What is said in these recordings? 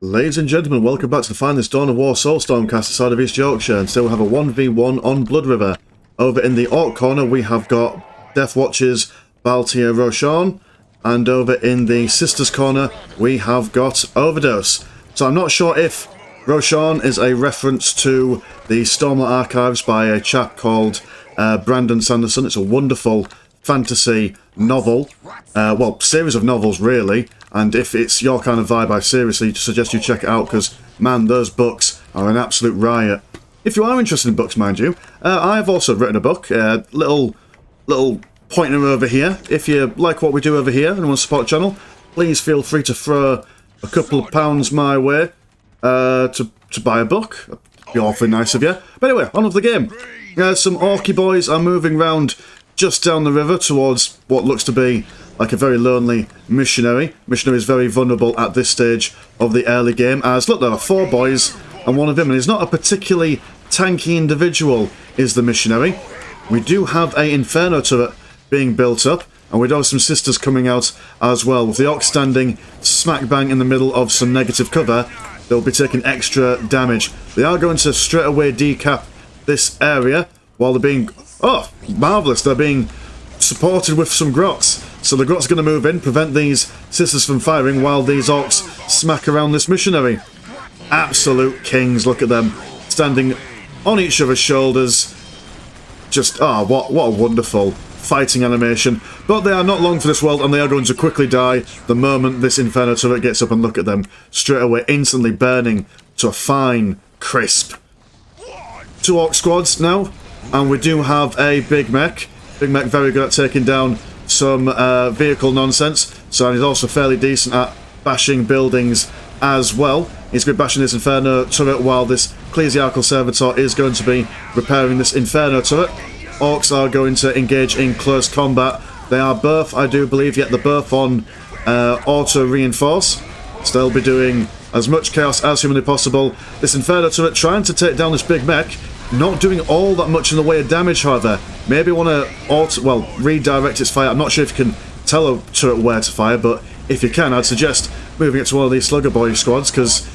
Ladies and gentlemen, welcome back to the finest Dawn of War Soulstorm cast aside of East Yorkshire, and still we have a 1v1 on Blood River. Over in the Ork corner we have got Death Watch's Bhaltair Roshaun, and over in the Sisters corner we have got Overdose. So I'm not sure if Roshaun is a reference to the Stormlight Archives by a chap called Brandon Sanderson. It's a wonderful fantasy novel, well, series of novels really, and if it's your kind of vibe, I seriously suggest you check it out, because man, those books are an absolute riot. If you are interested in books, mind you, I've also written a book, little pointer over here. If you like what we do over here and want to support the channel, please feel free to throw a couple of pounds my way to buy a book. That'd be awfully nice of you. But anyway, on with the game. Some Orky boys are moving round just down the river towards what looks to be like a very lonely missionary. Missionary is very vulnerable at this stage of the early game, as look, there are four boys and one of them, and he's not a particularly tanky individual, is the missionary. We do have a inferno turret being built up, and we do have some sisters coming out as well. With the Orks standing smack bang in the middle of some negative cover, they'll be taking extra damage. They are going to straight away decap this area while they're being, oh, marvellous, they're being supported with some grots. So the grots are going to move in, prevent these sisters from firing while these Orks smack around this missionary. Absolute kings, look at them, standing on each other's shoulders. Just, ah, what a wonderful fighting animation. But they are not long for this world, and they are going to quickly die the moment this Inferno turret gets up, and look at them, straight away, instantly burning to a fine crisp. Two Ork squads now, and we do have a Big Mech. Big Mech very good at taking down some vehicle nonsense, so he's also fairly decent at bashing buildings as well. He's going to be bashing this Inferno turret while this Ecclesiarchal Servitor is going to be repairing this Inferno turret. Orks are going to engage in close combat. They are both, I do believe, yet they're both on auto reinforce, so they'll be doing as much chaos as humanly possible. This Inferno turret trying to take down this Big Mech, not doing all that much in the way of damage, however. Maybe want to redirect its fire. I'm not sure if you can tell a turret where to fire, but if you can, I'd suggest moving it to one of these Slugger Boy squads, because,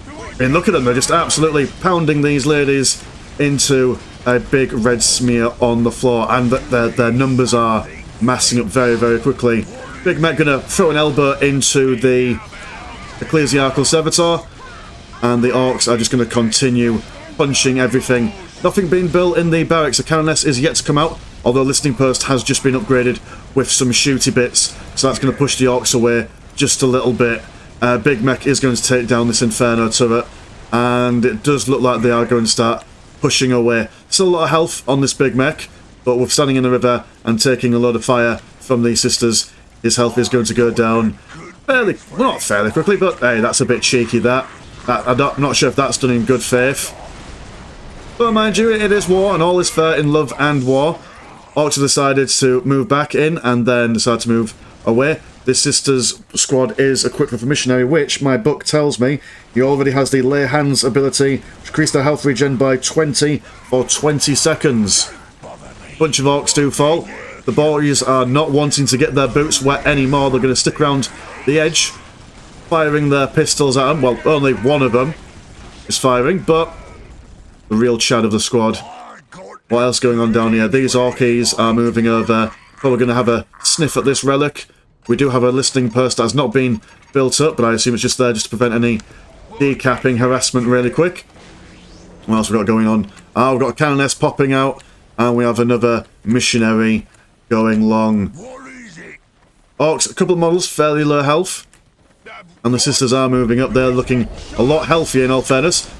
I mean, look at them, they're just absolutely pounding these ladies into a big red smear on the floor, and their numbers are massing up very, very quickly. Big Mech gonna throw an elbow into the Ecclesiarchal Servitor, and the Orks are just gonna continue punching everything. Nothing being built in the barracks. A cannoness is yet to come out, although listening post has just been upgraded with some shooty bits, so that's going to push the Orks away just a little bit. Big Mech is going to take down this Inferno turret, and it does look like they are going to start pushing away. Still a lot of health on this Big Mech, but with standing in the river and taking a load of fire from these sisters, his health is going to go down fairly, well, not fairly quickly, but hey, that's a bit cheeky, that. I'm not sure if that's done in good faith. But mind you, it is war, and all is fair in love and war. Orks have decided to move back in, and then decide to move away. This Sisters squad is equipped with a missionary, which my book tells me he already has the Lay Hands ability, which increase their health regen by 20 for 20 seconds. Bunch of Orks do fall. The boys are not wanting to get their boots wet anymore. They're going to stick around the edge, firing their pistols at them. Well, only one of them is firing, but the real chad of the squad. What else going on down here? These Orkies are moving over. Probably going to have a sniff at this relic. We do have a listening post that has not been built up, but I assume it's just there just to prevent any decapping harassment really quick. What else we got going on? Ah, we've got a cannoness popping out, and we have another missionary going long. Orks, a couple of models, fairly low health, and the sisters are moving up. They're looking a lot healthier in all fairness.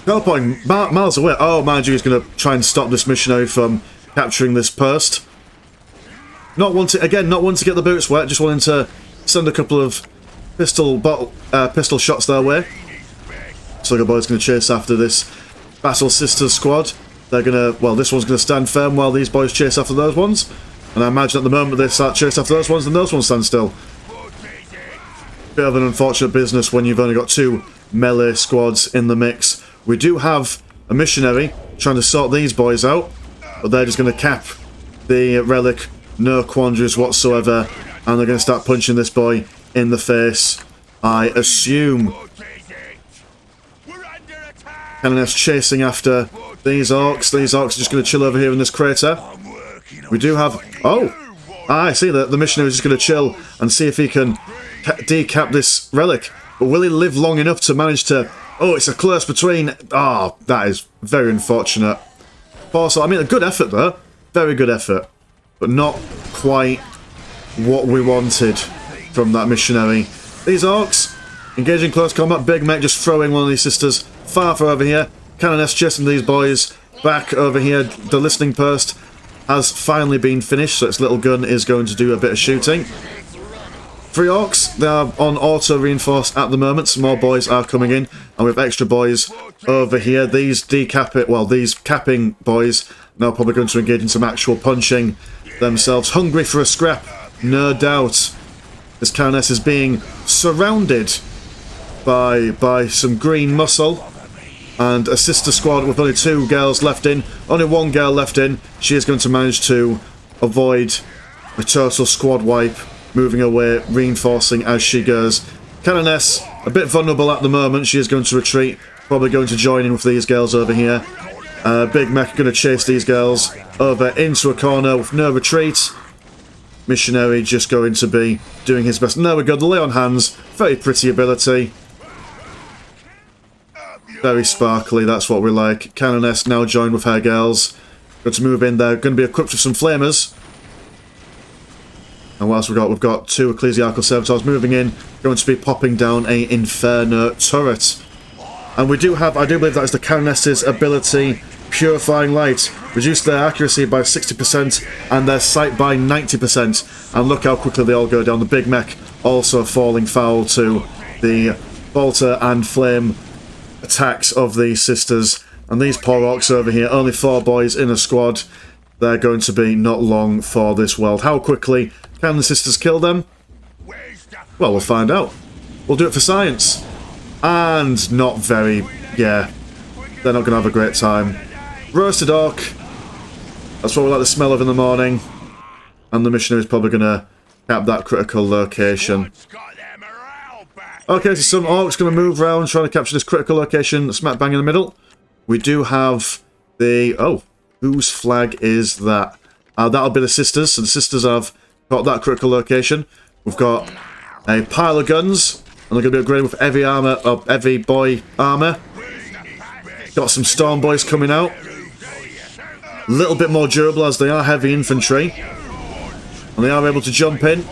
Teleporting miles away. Oh, mind you, he's going to try and stop this missionary from capturing this post. Not wanting to get the boots wet, just wanting to send a couple of pistol shots their way. Slugger Boy's going to chase after this Battle Sisters squad. They're going to, well, this one's going to stand firm while these boys chase after those ones. And I imagine at the moment they start chasing after those ones, then those ones stand still. Bit of an unfortunate business when you've only got two melee squads in the mix. We do have a missionary trying to sort these boys out, but they're just going to cap the relic, no quandaries whatsoever, and they're going to start punching this boy in the face. I assume. Canoness chasing after these orcs. These orcs are just going to chill over here in this crater. We do have... Oh! I see that the missionary is just going to chill and see if he can decap this relic. But will he live long enough to manage to... Oh, it's a close between... Oh, that is very unfortunate. Also, I mean, a good effort though. Very good effort. But not quite what we wanted from that missionary. These orcs, engaging close combat. Big Mech just throwing one of these sisters far over here. Canoness chasing these boys back over here. The listening post has finally been finished, so its little gun is going to do a bit of shooting. 3 orcs, they are on auto reinforce at the moment. Some more boys are coming in, and we have extra boys over here. These these capping boys now probably going to engage in some actual punching themselves. Hungry for a scrap, no doubt. This Canoness is being surrounded by some green muscle. And a sister squad with only 2 girls left in. Only 1 girl left in. She is going to manage to avoid a total squad wipe. Moving away, reinforcing as she goes. Canoness, a bit vulnerable at the moment. She is going to retreat. Probably going to join in with these girls over here. Big Mech going to chase these girls over into a corner with no retreat. Missionary just going to be doing his best. And there we go, the lay on hands. Very pretty ability. Very sparkly, that's what we like. Canoness now joined with her girls. Going to move in there. Going to be equipped with some flamers. And what else we got? We've got 2 ecclesiarchal servitors moving in. Going to be popping down a Inferno turret. And we do have, I do believe that is the Canoness's ability, Purifying Light. Reduce their accuracy by 60% and their sight by 90%. And look how quickly they all go down. The Big Mech also falling foul to the Bhaltair and Flame attacks of these sisters. And these poor orcs over here, only 4 boys in a squad. They're going to be not long for this world. How quickly can the sisters kill them? Well, we'll find out. We'll do it for science. And not very... yeah, they're not going to have a great time. Roasted orc. That's what we like the smell of in the morning. And the missionary is probably going to cap that critical location. Okay, so some orcs going to move around trying to capture this critical location smack bang in the middle. We do have the... oh, whose flag is that? That'll be the sisters. So the sisters have got that critical location. We've got a pile of guns. And they're going to be upgraded with every armour, or every boy armour. Got some storm boys coming out. A little bit more durable as they are heavy infantry. And they are able to jump in.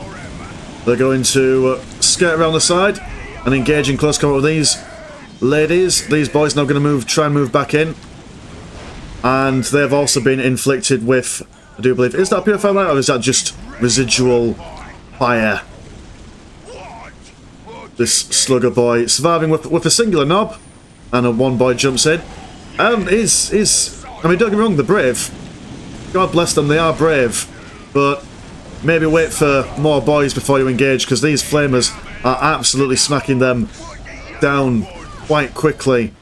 They're going to skirt around the side and engage in close combat with these ladies. These boys now going to try and move back in. And they've also been inflicted with, I do believe, is that purified light or is that just residual fire? This slugger boy surviving with a singular knob, and a 1 boy jumps in. I mean, don't get me wrong, they're brave. God bless them, they are brave. But maybe wait for more boys before you engage, because these flamers are absolutely smacking them down quite quickly.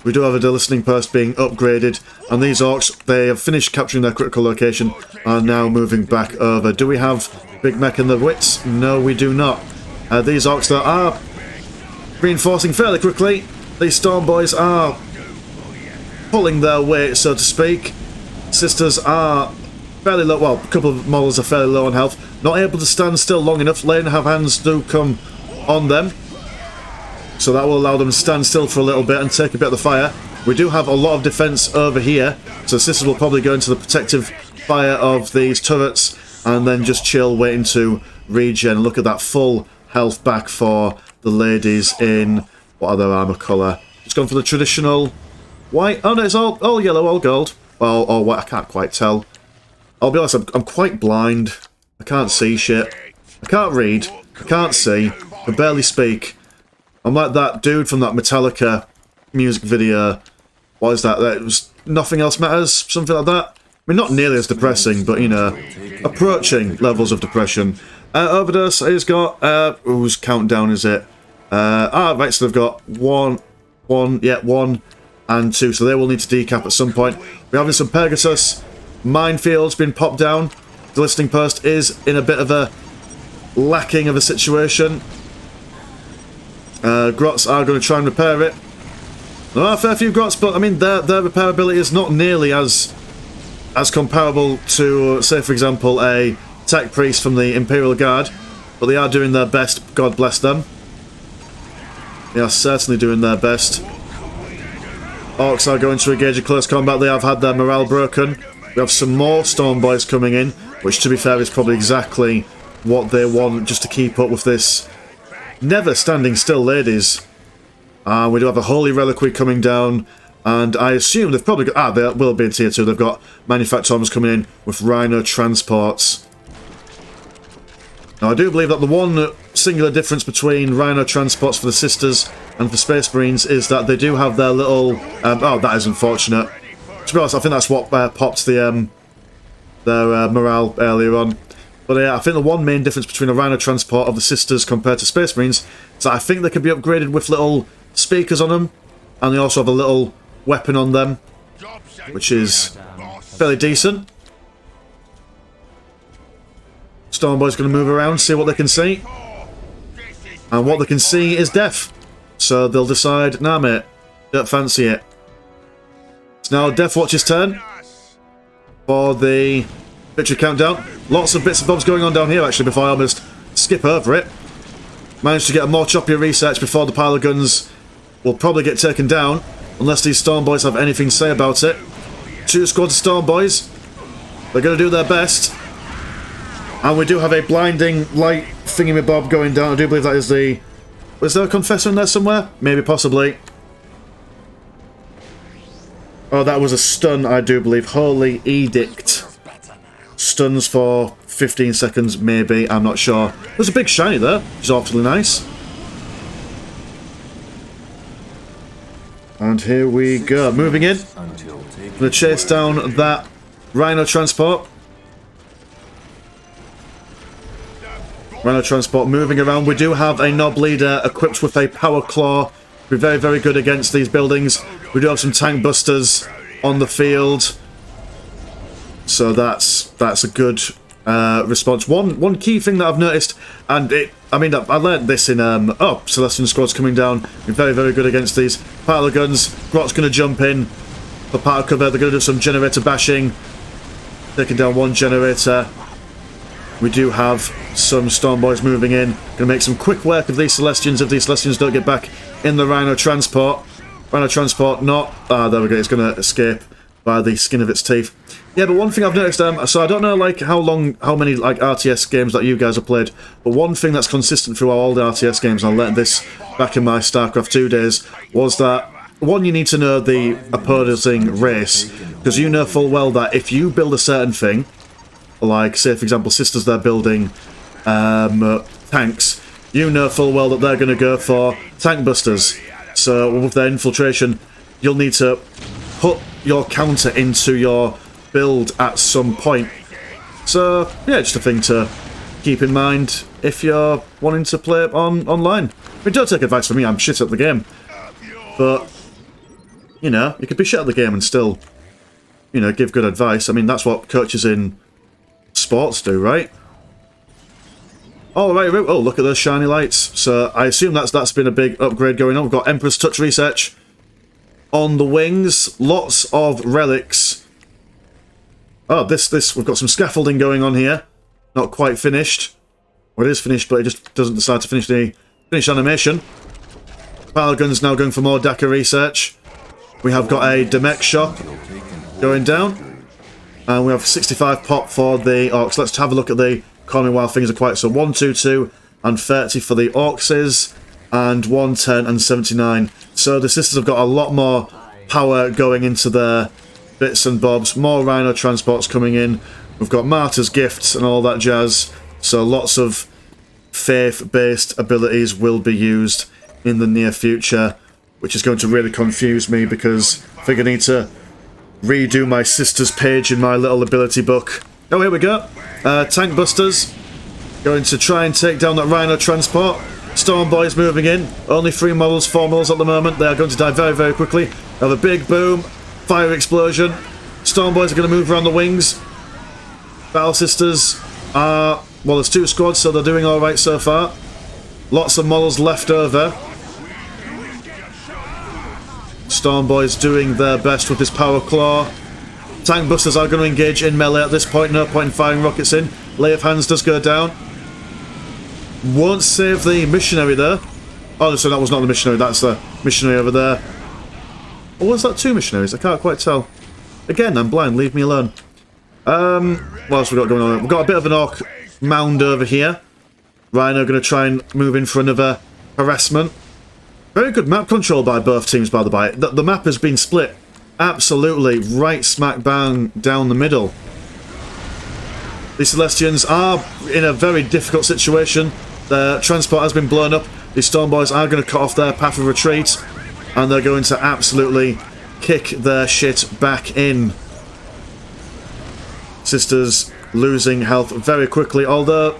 We do have a listening post being upgraded, and these orcs, they have finished capturing their critical location, are now moving back over. Do we have Big Mech and the wits? No, we do not. These orcs that are reinforcing fairly quickly. These storm boys are pulling their weight, so to speak. Sisters are fairly low, well, a couple of models are fairly low on health. Not able to stand still long enough. Lay and have hands do come on them. So that will allow them to stand still for a little bit and take a bit of the fire. We do have a lot of defense over here, so sisters will probably go into the protective fire of these turrets and then just chill, waiting to regen. Look at that full health back for the ladies in, what other armor colour? Just gone for the traditional white. Oh no, it's all yellow, all gold. Well, or white, I can't quite tell. I'll be honest, I'm quite blind. I can't see shit. I can't read. I can't see. I barely speak. I'm like that dude from that Metallica music video. What is that? That was Nothing Else Matters? Something like that? I mean, not nearly as depressing, but, you know, approaching levels of depression. Overdose has got, whose countdown is it? Right, so they've got one and 2, so they will need to decap at some point. We're having some Pegasus minefields being popped down. The listening post is in a bit of a lacking of a situation. Grots are going to try and repair it. There are a fair few Grots, but I mean their repairability is not nearly as comparable to, say for example, a Tech Priest from the Imperial Guard. But they are doing their best, God bless them. They are certainly doing their best. Orks are going to engage in close combat. They have had their morale broken. We have some more Storm Boys coming in, which to be fair is probably exactly what they want, just to keep up with this never standing still ladies. We do have a Holy Reliquary coming down, and I assume they've probably got... they will be in Tier 2. They've got Manufactorums coming in with Rhino transports. Now, I do believe that the one singular difference between Rhino transports for the Sisters and for Space Marines is that they do have their little... oh, that is unfortunate. To be honest, I think that's what popped the their morale earlier on. But I think the one main difference between a Rhino transport of the Sisters compared to Space Marines is that I think they can be upgraded with little speakers on them, and they also have a little weapon on them, which is fairly decent. Storm Boy's going to move around, see what they can see. And what they can see is death. So they'll decide, nah mate, don't fancy it. It's now Death Watch's turn for the victory countdown. Lots of bits and bobs going on down here actually before I almost skip over it. Managed to get a more choppier research before the pile of guns will probably get taken down, unless these Storm Boys have anything to say about it. 2 squads of Storm Boys. They're going to do their best. And we do have a blinding light thingamabob going down. I do believe that is the... Was there a Confessor in there somewhere? Maybe, possibly. Oh, that was a stun, I do believe. Holy Edict. Stuns for 15 seconds, maybe. I'm not sure. There's a big shiny there, which is awfully nice. And here we go. Moving in. Going to chase down that Rhino transport. Rhino transport moving around. We do have a Nob Leader equipped with a Power Claw. We're very, very good against these buildings. We do have some Tank Busters on the field. So that's a good response. One key thing that I've noticed, and I learned this in Celestian Squad's coming down. We're very, very good against these pile of guns. Grot's going to jump in for part of cover. They're going to do some generator bashing, taking down one generator. We do have some Storm Boys moving in. Going to make some quick work of these Celestians if these Celestians don't get back in the Rhino transport. Rhino transport not... there we go. It's going to escape by the skin of its teeth. Yeah, but one thing I've noticed, so I don't know like how many like RTS games that you guys have played, but one thing that's consistent through all the RTS games, and I learned this back in my StarCraft 2 days, was that one, you need to know the opposing race, because you know full well that if you build a certain thing, like say for example Sisters, they're building tanks, you know full well that they're going to go for tank busters. So with their infiltration, you'll need to put your counter into your build at some point. So yeah, just a thing to keep in mind if you're wanting to play online. I mean, don't take advice from me, I'm shit at the game. But, you know, you could be shit at the game and still, you know, give good advice. I mean, that's what coaches in sports do, right? Oh, right, oh, look at those shiny lights. So I assume that's been a big upgrade going on. We've got Emperor's Touch research on the wings. Lots of relics. Oh, we've got some scaffolding going on here. Not quite finished. Well, it is finished, but it just doesn't decide to finish the animation. Pile guns now going for more Daka research. We have got a Demek shop going down. And we have 65 pop for the Orks. Let's have a look at the economy while things are quiet. So 122 and 30 for the Orkses, and 110 and 79. So the Sisters have got a lot more power going into their bits and bobs. More Rhino transports coming in. We've got Martyr's Gifts and all that jazz. So lots of faith-based abilities will be used in the near future, which is going to really confuse me because I think I need to redo my Sisters page in my little ability book. Oh, here we go. Tank Busters going to try and take down that Rhino transport. Storm Boys moving in. Only 4 models at the moment. They are going to die very, very quickly. Have a big boom. Fire explosion. Storm Boys are going to move around the wings. Battle Sisters are... Well, there's 2 squads, so they're doing alright so far. Lots of models left over. Storm Boys doing their best with this Power Claw. Tank Busters are going to engage in melee at this point. No point in firing rockets in. Lay of Hands does go down. Won't save the missionary there. Oh, so that was not the missionary. That's the missionary over there. Or was that two missionaries? I can't quite tell. Again, I'm blind. Leave me alone. What else we got going on? We've got a bit of an Ork mound over here. Rhino going to try and move in for another harassment. Very good map control by both teams, by the way. The map has been split absolutely right smack bang down the middle. The Celestians are in a very difficult situation. Their transport has been blown up. The Storm Boys are going to cut off their path of retreat, and they're going to absolutely kick their shit back in. Sisters losing health very quickly, although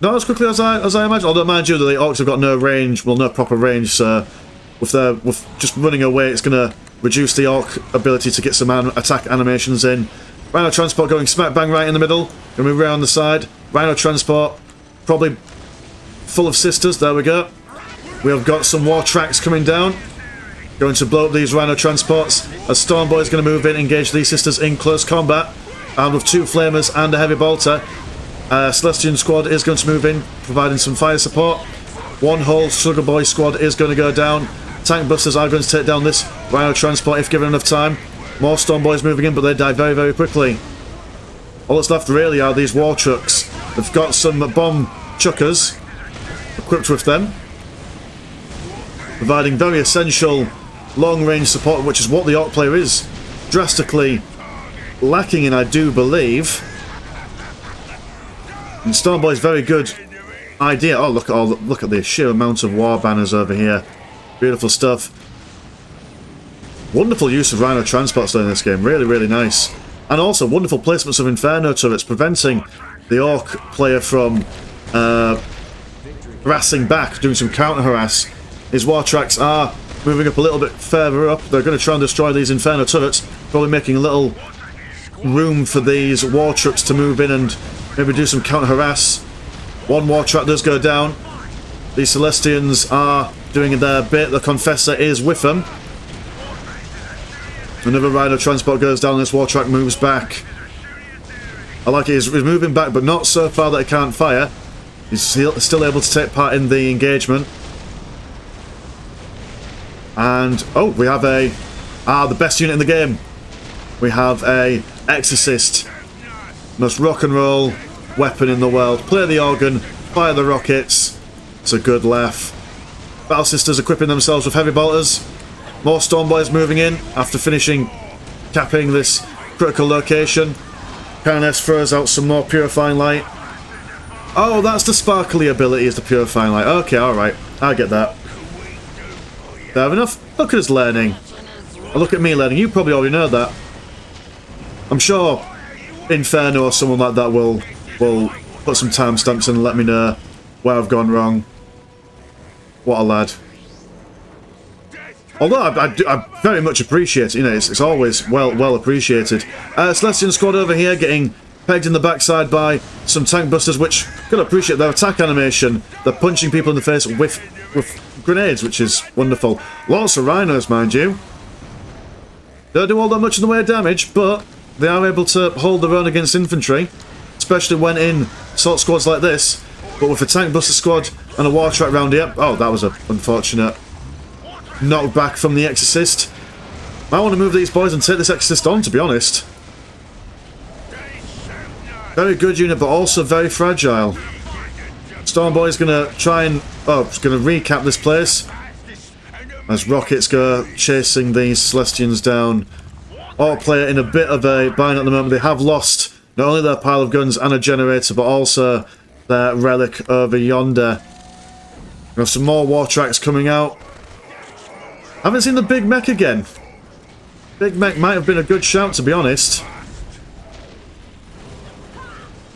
not as quickly as I imagine. Although, mind you, the Orks have got no range, well, no proper range, so with just running away, it's going to reduce the Ork ability to get some attack animations in. Rhino Transport going smack bang right in the middle. Going to move around the side. Rhino Transport probably full of sisters. There we go. We have got some war tracks coming down. Going to blow up these Rhino Transports. As Storm Boy is going to move in, engage these sisters in close combat. Armed with 2 flamers and a heavy Bhaltair. Celestian squad is going to move in, providing some fire support. One whole Sugar Boy squad is going to go down. Tank Busters are going to take down this Rhino Transport if given enough time. More Storm Boys moving in, but they die very, very quickly. All that's left really are these war trucks. They've got some bomb chuckers equipped with them, providing very essential long-range support, which is what the Ork player is drastically lacking in, I do believe. And Storm Boy's very good idea. Oh, look at the sheer amount of war banners over here. Beautiful stuff. Wonderful use of Rhino Transports in this game. Really, really nice. And also wonderful placements of Inferno turrets, preventing the Ork player from harassing back, doing some counter-harass. His war tracks are moving up a little bit further up. They're going to try and destroy these Inferno turrets, probably making a little room for these war trucks to move in and maybe do some counter-harass. One war track does go down. The Celestians are doing their bit. The Confessor is with them. Another Rhino Transport goes down. This war track moves back. I like it. He's moving back, but not so far that he can't fire. He's still able to take part in the engagement. And, oh, we have the best unit in the game. We have a Exorcist. Most rock and roll weapon in the world. Play the organ, fire the rockets. It's a good laugh. Battle Sisters equipping themselves with heavy bolters. More Storm Boys moving in after capping this critical location. Karnes throws out some more Purifying Light. Oh, that's the sparkly ability, is the Purifying Light. Okay, alright. I get that. Fair enough. Look at us learning. Look at me learning. You probably already know that. I'm sure Inferno or someone like that will put some timestamps in and let me know where I've gone wrong. What a lad. Although I very much appreciate it, you know, it's always well appreciated. Celestian squad over here getting pegged in the backside by some tank busters, which gotta appreciate their attack animation. They're punching people in the face with grenades, which is wonderful. Lots of rhinos, mind you. Don't do all that much in the way of damage, but they are able to hold their own against infantry, especially when in assault squads like this. But with a tank buster squad and a war track round here, oh, that was an unfortunate knockback from the Exorcist. I want to move these boys and take this Exorcist on, to be honest. Very good unit, but also very fragile. Storm Boy's gonna try and it's gonna recap this place as rockets go chasing these Celestians down. Ork player in a bit of a bind at the moment. They have lost not only their pile of guns and a generator, but also their relic over yonder. We have some more war tracks coming out. Haven't seen the Big Mech again. Big Mech might have been a good shout, to be honest.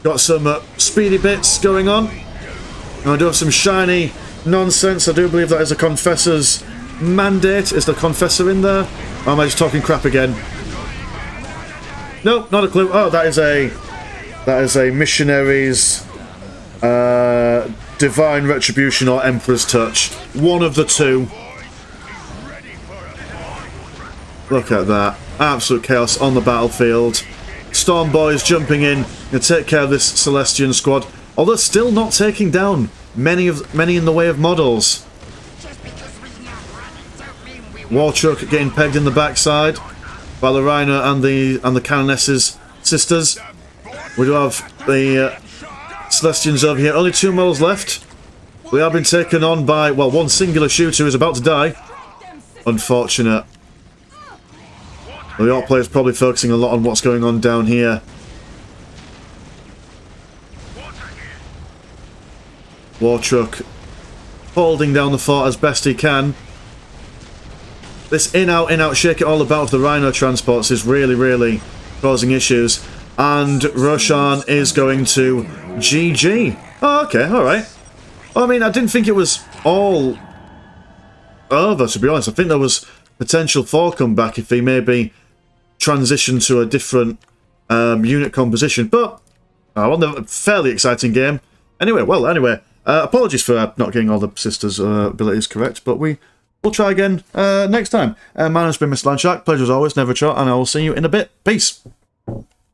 Got some speedy bits going on. And I do have some shiny nonsense. I do believe that is a Confessor's mandate. Is the Confessor in there? Or am I just talking crap again? Nope, not a clue. Oh, that is a missionary's divine retribution or emperor's touch. One of the two. Look at that. Absolute chaos on the battlefield. Storm Boys jumping in to take care of this Celestian squad. Although still not taking down many in the way of models. War Truck getting pegged in the backside by the Rhino and the Canoness's sisters. We do have the Celestians over here. Only 2 models left. We have been taken on by, well, one singular shooter is about to die. Unfortunate. The Orc player is probably focusing a lot on what's going on down here. War Truck holding down the fort as best he can. This in-out, shake it all about of the Rhino transports is really causing issues. And Roshaun is going to GG. Oh, okay, alright. I mean, I didn't think it was all over, to be honest. I think there was potential for comeback if he maybe transitioned to a different unit composition. But, a fairly exciting game. Anyway, apologies for not getting all the sisters' abilities correct, but we'll try again next time. My name's been Mr. Landshark. Pleasure as always, never a chore, and I will see you in a bit. Peace!